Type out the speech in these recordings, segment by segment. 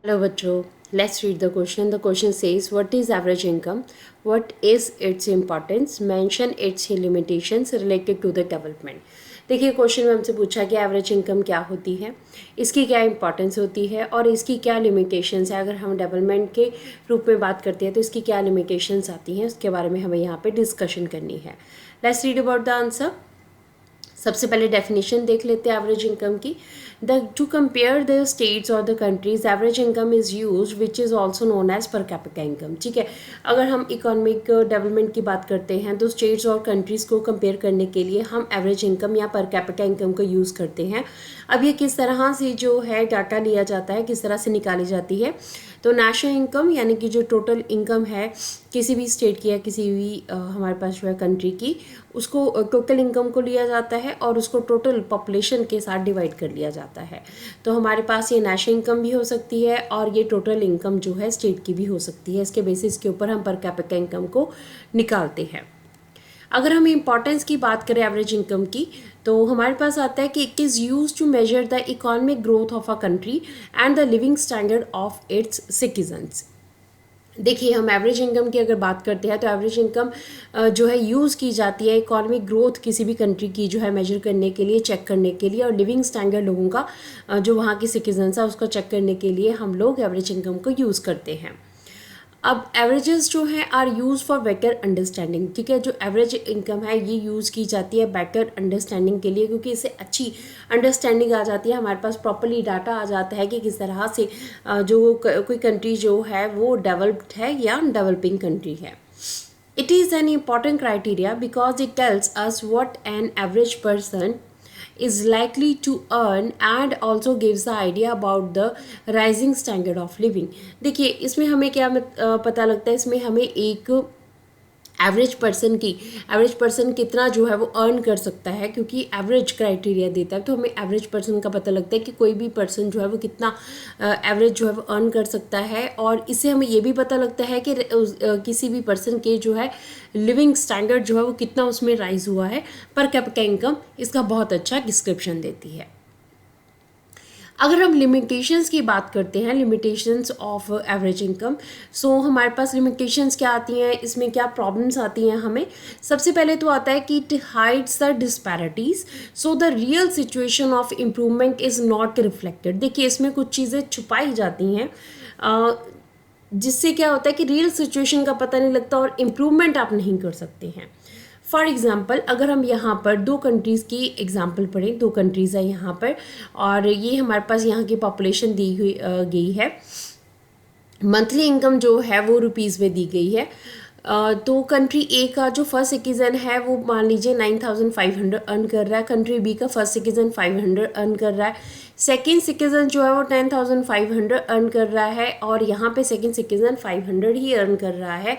Hello बच्चों, let's read the question. The question says, what is average income? What is its importance? Mention its limitations related to the development. देखिए question में हमसे पूछा कि average income क्या होती है, इसकी क्या इंपॉर्टेंस होती है और इसकी क्या लिमिटेशंस है. अगर हम डेवलपमेंट के रूप में बात करते हैं तो इसकी क्या लिमिटेशंस आती हैं, उसके बारे में हमें यहाँ पे डिस्कशन करनी है. Let's read about the answer. सबसे पहले डेफिनेशन देख लेते हैं एवरेज इनकम की. टू कंपेयर द स्टेट्स और the countries average income is use which is also known as per capita income. ठीक है, अगर हम इकोनॉमिक डेवलपमेंट की बात करते हैं तो स्टेट्स और कंट्रीज़ को कंपेयर करने के लिए हम एवरेज इनकम या पर कैपिटा इनकम को यूज़ करते हैं. अब ये किस तरह से जो है डाटा लिया जाता है, किस तरह से निकाली जाती है. तो नेशनल इनकम यानी कि जो टोटल इनकम है किसी भी स्टेट की या किसी भी हमारे पास जो है कंट्री की, उसको टोटल इनकम को लिया जाता है और उसको टोटल पॉपुलेशन के साथ डिवाइड कर लिया जाता है. तो हमारे पास ये नेशनल इनकम भी हो सकती है और ये टोटल इनकम जो है स्टेट की भी हो सकती है. इसके बेसिस के ऊपर हम पर कैपिटा इनकम को निकालते हैं. अगर हम इम्पॉर्टेंस की बात करें एवरेज इनकम की, तो हमारे पास आता है कि it is use to measure the economic growth of a country and the living standard of its citizens. देखिए, हम एवरेज इनकम की अगर बात करते हैं तो एवरेज इनकम जो है यूज़ की जाती है इकोनॉमिक ग्रोथ किसी भी कंट्री की जो है मेजर करने के लिए, चेक करने के लिए, और लिविंग स्टैंडर्ड लोगों का जो वहाँ की सिटीजन्स है उसको चेक करने के लिए हम लोग एवरेज इनकम को यूज़ करते हैं. अब एवरेजेस जो हैं are use for better understanding. ठीक है, जो एवरेज इनकम है ये यूज़ की जाती है बेटर अंडरस्टैंडिंग के लिए, क्योंकि इससे अच्छी अंडरस्टैंडिंग आ जाती है, हमारे पास प्रॉपरली डाटा आ जाता है कि किस तरह से जो कोई कंट्री जो है वो डेवलप्ड है या डेवलपिंग कंट्री है. It is an important criteria because it tells us what an average person is likely to earn and also gives the idea about the rising standard of living. देखिए, इसमें हमें क्या पता लगता है, इसमें हमें एक एवरेज पर्सन कितना जो है वो अर्न कर सकता है, क्योंकि एवरेज क्राइटेरिया देता है. तो हमें एवरेज पर्सन का पता लगता है कि कोई भी पर्सन जो है वो कितना एवरेज जो है वो अर्न कर सकता है. और इससे हमें ये भी पता लगता है कि किसी भी पर्सन के जो है लिविंग स्टैंडर्ड जो है वो कितना उसमें राइज हुआ है. पर कैपिटा इनकम इसका बहुत अच्छा डिस्क्रिप्शन देती है. अगर हम लिमिटेशंस की बात करते हैं, लिमिटेशंस ऑफ एवरेज इनकम, सो हमारे पास लिमिटेशंस क्या आती हैं, इसमें क्या प्रॉब्लम्स आती हैं हमें. सबसे पहले तो आता है कि it hides the disparities, so the real situation of improvement is not reflected. देखिए, इसमें कुछ चीज़ें छुपाई जाती हैं जिससे क्या होता है कि रियल सिचुएशन का पता नहीं लगता और इम्प्रूवमेंट आप नहीं कर सकते हैं. फॉर एग्ज़ाम्पल, अगर हम यहाँ पर दो कंट्रीज़ की एग्ज़ाम्पल पढ़ें, दो कंट्रीज़ है यहाँ पर और ये हमारे पास यहाँ की पॉपुलेशन दी हुई गई है. मंथली इनकम जो है वो रुपीज़ में दी गई है. तो कंट्री ए का जो फर्स्ट सिटीज़न है वो मान लीजिए 9,500 अर्न कर रहा है. कंट्री बी का फर्स्ट सिटीज़न 500 अर्न कर रहा है. सेकेंड सिटीज़न जो है वो 10,500 अर्न कर रहा है और यहाँ पे सेकेंड सिटीज़न 500 ही अर्न कर रहा है.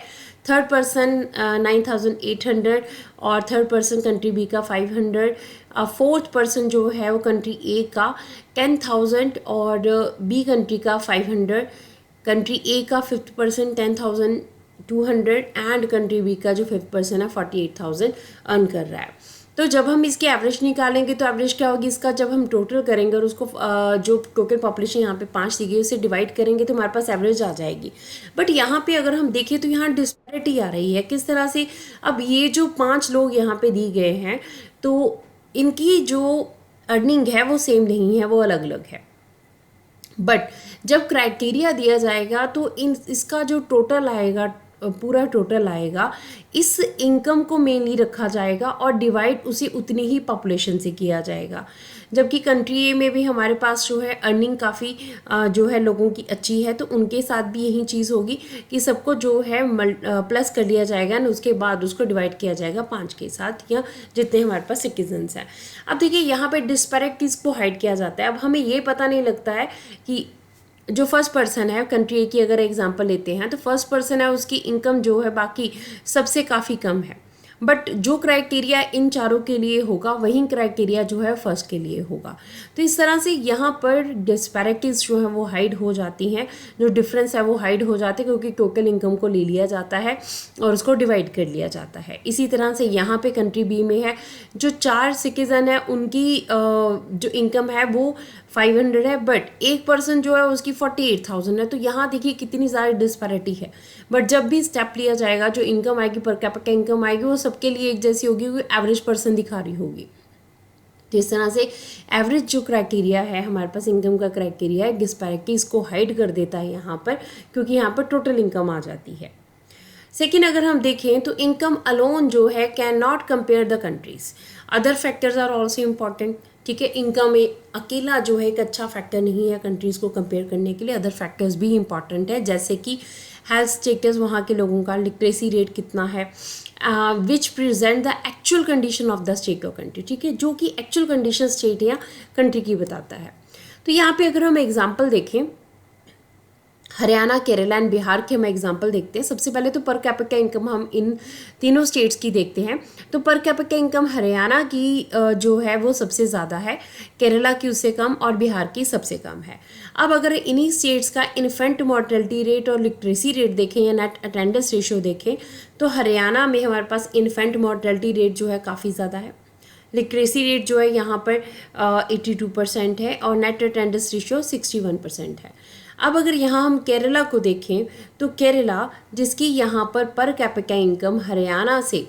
थर्ड पर्सन 9,800 और थर्ड पर्सन कंट्री बी का 500. फोर्थ पर्सन जो है वो कंट्री ए का 10,000 और बी कंट्री का 500. कंट्री ए का fifth person 10,200 and country B का जो फिफ्थ पर्सन है 48,000 अर्न कर रहा है. तो जब हम इसकी एवरेज निकालेंगे तो एवरेज क्या होगी इसका, जब हम टोटल करेंगे और उसको जो टोटल पॉपुलेशन यहाँ पे 5 दी गई उससे डिवाइड करेंगे तो हमारे पास एवरेज आ जाएगी. बट यहाँ पे अगर हम देखें तो यहाँ डिस्पैरिटी आ रही है. किस तरह से, अब ये जो 5 लोग यहाँ पे दी गए हैं तो इनकी जो अर्निंग है वो सेम नहीं है, वो अलग अलग है. बट जब क्राइटेरिया दिया जाएगा तो इसका जो टोटल आएगा, पूरा टोटल आएगा, इस इनकम को मेनली रखा जाएगा और डिवाइड उसी उतनी ही पॉपुलेशन से किया जाएगा. जबकि कंट्री ए में भी हमारे पास जो है अर्निंग काफ़ी जो है लोगों की अच्छी है, तो उनके साथ भी यही चीज़ होगी कि सबको जो है प्लस कर लिया जाएगा और उसके बाद उसको डिवाइड किया जाएगा 5 के साथ या जितने हमारे पास सिटीजन्स हैं. अब देखिए, यहाँ पे डिस्पैरिटीज़ को हाइड किया जाता है. अब हमें ये पता नहीं लगता है कि जो फर्स्ट पर्सन है कंट्री ए की अगर एग्जांपल लेते हैं तो फर्स्ट पर्सन है उसकी इनकम जो है बाकी सबसे काफ़ी कम है. बट जो क्राइटेरिया इन चारों के लिए होगा वही क्राइटेरिया जो है फर्स्ट के लिए होगा. तो इस तरह से यहाँ पर डिस्पैरिटीज़ जो है वो हाइड हो जाती हैं, जो डिफरेंस है वो हाइड हो जाते हैं, क्योंकि टोटल इनकम को ले लिया जाता है और उसको डिवाइड कर लिया जाता है. इसी तरह से यहाँ पे कंट्री बी में है, जो 4 सिटीजन है उनकी जो इनकम है वो 500 है, बट एक पर्सन जो है उसकी 48,000 है। तो यहाँ देखिए कितनी ज़्यादा डिस्पैरिटी है। बट जब भी स्टेप लिया जाएगा, जो इनकम आएगी, पर कैपिटा इनकम आएगी, वो सबके लिए एक जैसी होगी, क्योंकि एवरेज पर्सन दिखा रही होगी। तो इस तरह से एवरेज जो क्राइटेरिया है हमारे पास, इनकम का क्राइटेरिया है, डिस्पैरिटी इसको हाइड कर देता है यहाँ पर, क्योंकि यहाँ पर टोटल इनकम आ जाती है। सेकेंड, अगर हम देखें तो इनकम अलोन जो है can not compare the countries, other factors are also important. ठीक है, इनकम अकेला जो है एक अच्छा फैक्टर नहीं है कंट्रीज़ को कंपेयर करने के लिए, अदर फैक्टर्स भी इंपॉर्टेंट है, जैसे कि हेल्थ स्टेटस वहाँ के लोगों का, लिटरेसी रेट कितना है, विच present the actual condition of the state और कंट्री। ठीक है, जो कि एक्चुअल कंडीशन स्टेट या कंट्री की बताता है। तो यहाँ पे अगर हम एग्जाम्पल देखें, हरियाणा, केरला एंड बिहार के हम एग्जांपल देखते हैं। सबसे पहले तो पर कैपिटा इनकम हम इन तीनों स्टेट्स की देखते हैं। तो पर कैपिटा इनकम हरियाणा की जो है वो सबसे ज़्यादा है, केरला की उससे कम और बिहार की सबसे कम है। अब अगर इन्हीं स्टेट्स का इन्फेंट मॉर्टेलिटी रेट और लिटरेसी रेट देखें या नेट अटेंडेंस रेशियो देखें, तो हरियाणा में हमारे पास इन्फेंट मॉर्टेलिटी रेट जो है काफ़ी ज़्यादा है, लिटरेसी रेट जो है यहाँ पर 82% है और नेट अटेंडेंस रेशियो 61% है। अब अगर यहाँ हम केरला को देखें, तो केरला जिसकी यहाँ पर कैपिटा इनकम हरियाणा से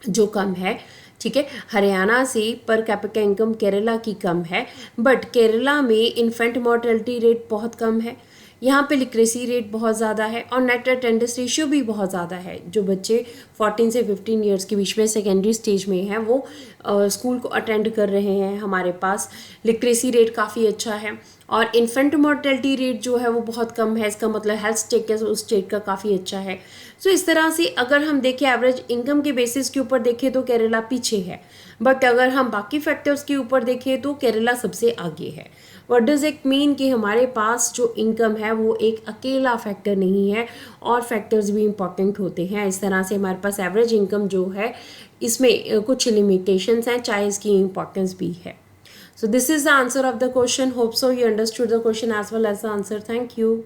जो कम है, ठीक है, हरियाणा से पर कैपिटा इनकम केरला की कम है, बट केरला में इन्फेंट मॉर्टेलिटी रेट बहुत कम है, यहाँ पे लिटरेसी रेट बहुत ज़्यादा है और नेट अटेंडेंस रेशियो भी बहुत ज़्यादा है। जो बच्चे 14 से 15 ईयर्स के बीच में सेकेंडरी स्टेज में हैं वो स्कूल को अटेंड कर रहे हैं, हमारे पास लिटरेसी रेट काफ़ी अच्छा है और इन्फेंट मॉर्टेलिटी रेट जो है वो बहुत कम है। इसका मतलब हेल्थ स्टेटस उस स्टेट का काफ़ी अच्छा है। सो इस तरह से अगर हम देखें एवरेज इनकम के बेसिस के ऊपर देखें तो केरला पीछे है, बट अगर हम बाकी फैक्टर्स के ऊपर देखें तो केरला सबसे आगे है। व्हाट डज इट मीन कि हमारे पास जो इनकम है वो एक अकेला फैक्टर नहीं है और फैक्टर्स भी इंपॉर्टेंट होते हैं। इस तरह से हमारे पास एवरेज इनकम जो है इसमें कुछ लिमिटेशंस हैं, चाहे इसकी इंपॉर्टेंस भी है। So this is the answer of the question. Hope so you understood the question as well as the answer. Thank you.